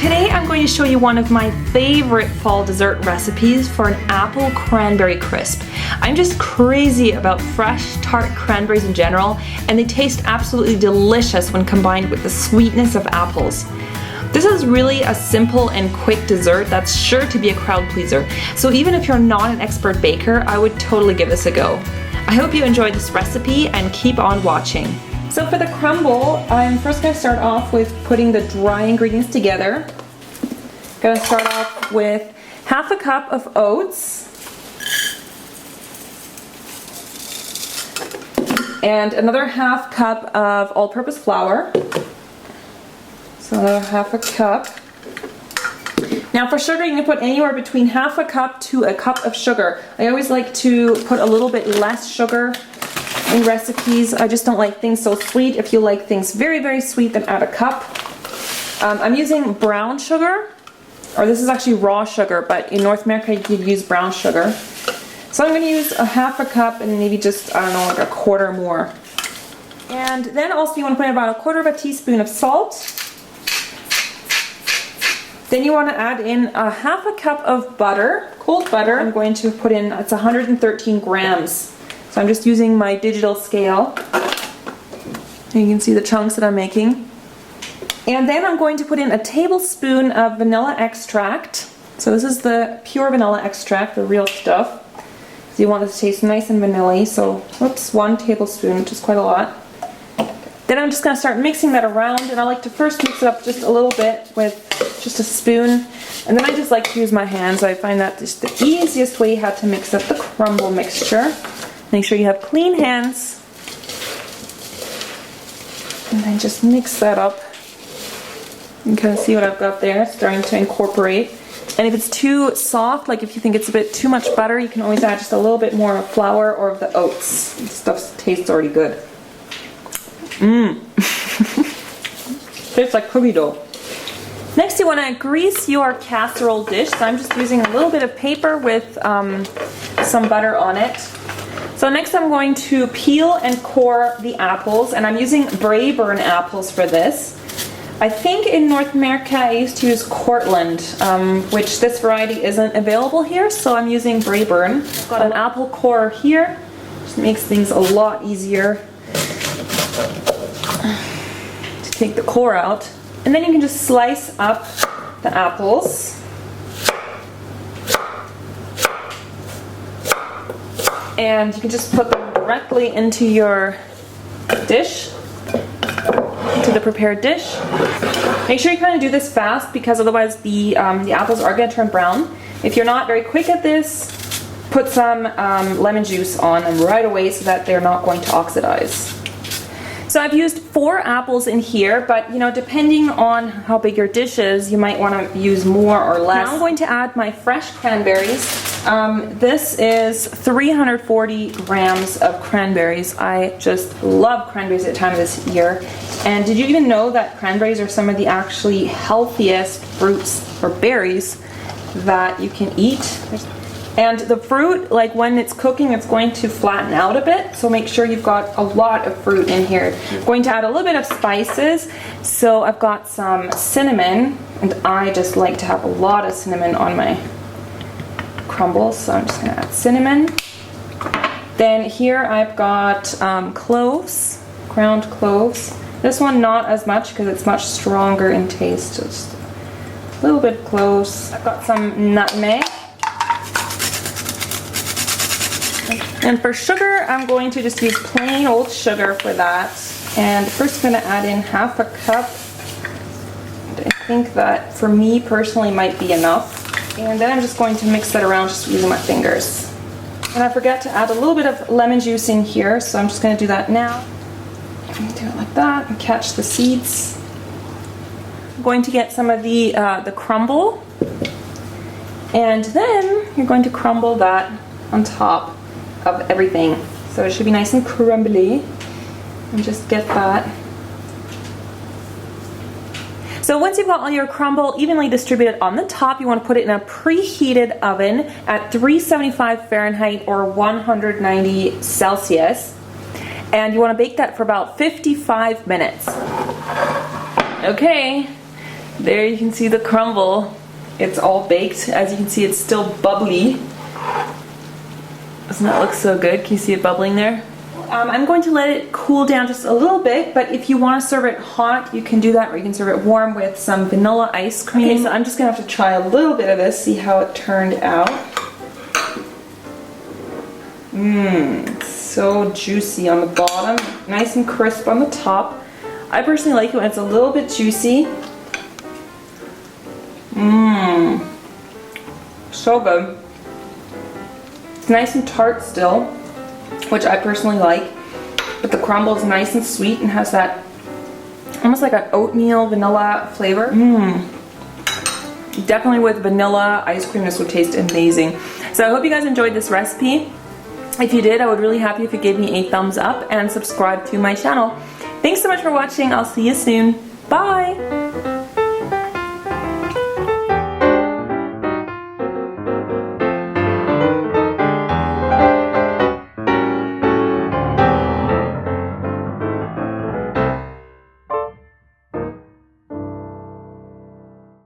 Today I'm going to show you one of my favorite fall dessert recipes for an apple cranberry crisp. I'm just crazy about fresh, tart cranberries in general, and they taste absolutely delicious when combined with the sweetness of apples. This is really a simple and quick dessert that's sure to be a crowd pleaser, so even if you're not an expert baker, I would totally give this a go. I hope you enjoyed this recipe and keep on watching. So for the crumble, I'm first going to start off with putting the dry ingredients together. Going to start off with half a cup of oats and another half cup of all-purpose flour. So another half a cup. Now for sugar, you can put anywhere between half a cup to a cup of sugar. I always like to put a little bit less sugar in recipes. I just don't like things so sweet. If you like things very, very sweet, then add a cup. I'm using brown sugar, or this is actually raw sugar, but in North America you could use brown sugar. So I'm going to use a half a cup and maybe just, I don't know, like a quarter more. And then also you want to put in about a quarter of a teaspoon of salt. Then you want to add in a half a cup of butter, cold butter. I'm going to put in, it's 113 grams. So I'm just using my digital scale. And you can see the chunks that I'm making. And then I'm going to put in a tablespoon of vanilla extract. So this is the pure vanilla extract, the real stuff. So you want this to taste nice and vanilla-y. So, whoops, 1 tablespoon, which is quite a lot. Then I'm just going to start mixing that around, and I like to first mix it up just a little bit with just a spoon. And then I just like to use my hands. I find that just the easiest way how to mix up the crumble mixture. Make sure you have clean hands. And then just mix that up. You can kind of see what I've got there. It's starting to incorporate. And if it's too soft, like if you think it's a bit too much butter, you can always add just a little bit more flour or of the oats. This stuff tastes already good. Tastes like cookie dough. Next you want to grease your casserole dish. So I'm just using a little bit of paper with some butter on it. So next I'm going to peel and core the apples, and I'm using Braeburn apples for this. I think in North America I used to use Cortland, which this variety isn't available here, so I'm using Braeburn. I've got an apple core here, which makes things a lot easier to take the core out. And then you can just slice up the apples. And you can just put them directly into your dish, into the prepared dish. Make sure you kind of do this fast because otherwise the apples are going to turn brown. If you're not very quick at this, put some lemon juice on them right away so that they're not going to oxidize. So I've used 4 apples in here, but you know, depending on how big your dish is, you might want to use more or less. Now I'm going to add my fresh cranberries. This is 340 grams of cranberries. I just love cranberries at the time of this year. And did you even know that cranberries are some of the actually healthiest fruits or berries that you can eat? And the fruit, like when it's cooking, it's going to flatten out a bit, so make sure you've got a lot of fruit in here. I'm going to add a little bit of spices. So I've got some cinnamon, and I just like to have a lot of cinnamon on my crumbles, so I'm just going to add cinnamon. Then here I've got cloves, ground cloves. This one not as much because it's much stronger in taste, just a little bit of cloves. I've got some nutmeg. And for sugar, I'm going to just use plain old sugar for that. And first I'm going to add in half a cup. And I think that for me personally might be enough. And then I'm just going to mix that around just using my fingers. And I forgot to add a little bit of lemon juice in here, so I'm just going to do that now. Do it like that and catch the seeds. I'm going to get some of the crumble. And then you're going to crumble that on top of everything. So it should be nice and crumbly. And just get that. So once you've got all your crumble evenly distributed on the top, you want to put it in a preheated oven at 375 Fahrenheit or 190 Celsius. And you want to bake that for about 55 minutes. Okay, There you can see the crumble. It's all baked. As you can see, it's still bubbly. Doesn't that look so good? Can you see it bubbling there? I'm going to let it cool down just a little bit, but if you want to serve it hot, you can do that, or you can serve it warm with some vanilla ice cream. Okay, so I'm just going to have to try a little bit of this, see how it turned out. It's so juicy on the bottom, nice and crisp on the top. I personally like it when it's a little bit juicy. So good. It's nice and tart still, which I personally like, but the crumble is nice and sweet and has that almost like an oatmeal vanilla flavor. Definitely with vanilla ice cream, this would taste amazing. So I hope you guys enjoyed this recipe. If you did, I would really happy if you gave me a thumbs up and subscribe to my channel. Thanks so much for watching. I'll see you soon. Bye!